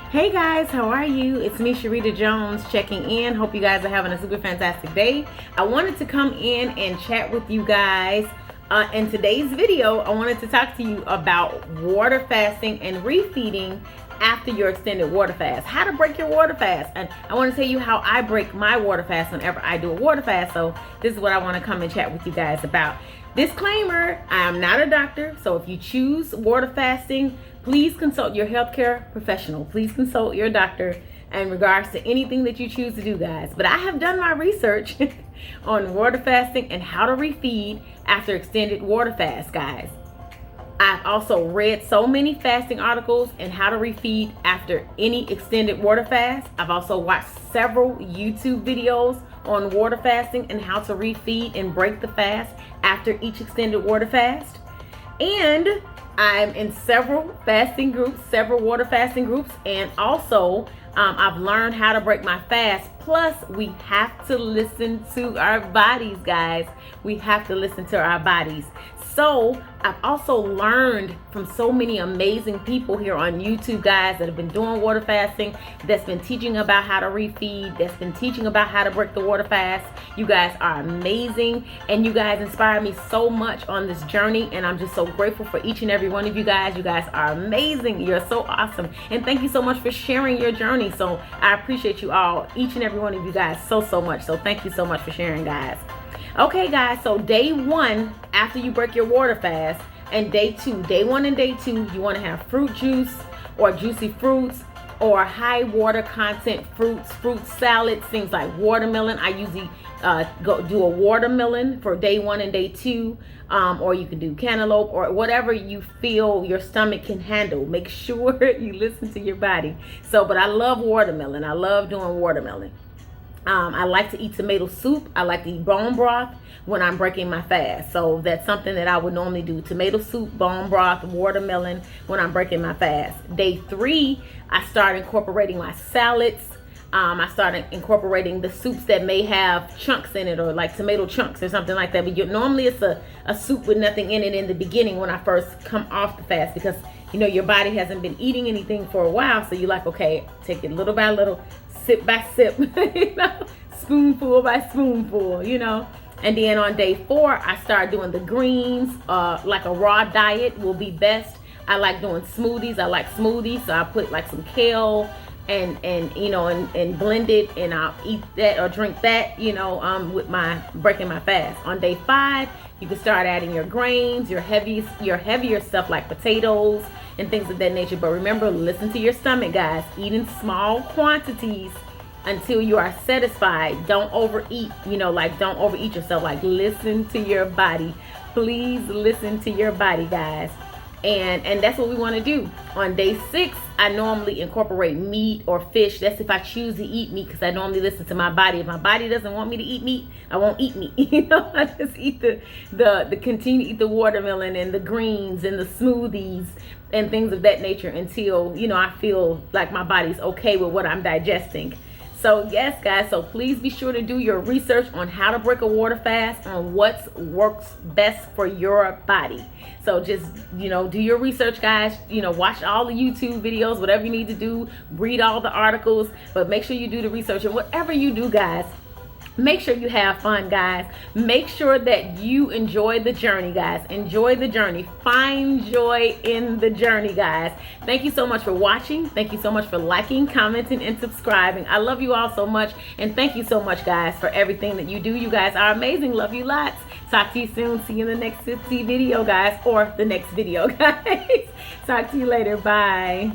Hey guys, how are you? It's me, Sharita Jones, checking in. Hope you guys are having a super fantastic day. I wanted to come in and chat with you guys. In today's video, I wanted to talk to you about water fasting and refeeding after your extended water fast. How to break your water fast. And I want to tell you how I break my water fast whenever I do a water fast. So this is what I want to come and chat with you guys about. Disclaimer, I am not a doctor. So if you choose water fasting, please consult your healthcare professional. Please consult your doctor in regards to anything that you choose to do, guys. But I have done my research on water fasting and how to refeed after extended water fast, guys. I've also read so many fasting articles and how to refeed after any extended water fast. I've also watched several YouTube videos on water fasting and how to refeed and break the fast after each extended water fast. And I'm in several fasting groups, several water fasting groups, and also I've learned how to break my fast. Plus, we have to listen to our bodies, guys. We have to listen to our bodies. So I've also learned from so many amazing people here on YouTube, guys, that have been doing water fasting, that's been teaching about how to refeed, that's been teaching about how to break the water fast. You guys are amazing, and you guys inspire me so much on this journey, and I'm just so grateful for each and every one of you guys. You guys are amazing. You're so awesome, and thank you so much for sharing your journey. So I appreciate you all, each and every one of you guys, so much. So thank you so much for sharing, guys. Okay, guys, so day one after you break your water fast, and day one and day two, you want to have fruit juice or juicy fruits or high water content fruits, fruit salads, things like watermelon. I usually go do a watermelon for day one and day two, or you can do cantaloupe or whatever you feel your stomach can handle. Make sure you listen to your body. But I love watermelon. I love doing watermelon. I like to eat tomato soup. I like to eat bone broth when I'm breaking my fast. So that's something that I would normally do. Tomato soup, bone broth, watermelon when I'm breaking my fast. Day three, I start incorporating my salads. I started incorporating the soups that may have chunks in it, or like tomato chunks or something like that. But normally it's a soup with nothing in it in the beginning when I first come off the fast, because your body hasn't been eating anything for a while. So you're like, okay, take it little by little, sip by sip, spoonful by spoonful, And then on day four, I start doing the greens. Like a raw diet will be best. I like doing smoothies. I like smoothies, so I put like some kale and blend it, and I'll eat that or drink that, with my breaking my fast. On day five, you can start adding your grains, your heavier stuff like potatoes and things of that nature. But remember, listen to your stomach, guys. Eat in small quantities until you are satisfied. Don't overeat, don't overeat yourself. Like, listen to your body. Please listen to your body, guys. And that's what we want to do. On day six, I normally incorporate meat or fish. That's if I choose to eat meat, because I normally listen to my body. If my body doesn't want me to eat meat, I won't eat meat. I just eat continue to eat the watermelon and the greens and the smoothies and things of that nature until, I feel like my body's okay with what I'm digesting. So yes, guys, so please be sure to do your research on how to break a water fast, on what works best for your body. So just, do your research, guys. Watch all the YouTube videos, whatever you need to do, read all the articles, but make sure you do the research. And whatever you do, guys, make sure you have fun, guys. Make sure that you enjoy the journey, guys. Enjoy the journey. Find joy in the journey, guys. Thank you so much for watching. Thank you so much for liking, commenting, and subscribing. I love you all so much, and thank you so much, guys, for everything that you do. You guys are amazing. Love you lots. Talk to you soon. See you in the next Scentsy video, guys, or the next video, guys. Talk to you later. Bye.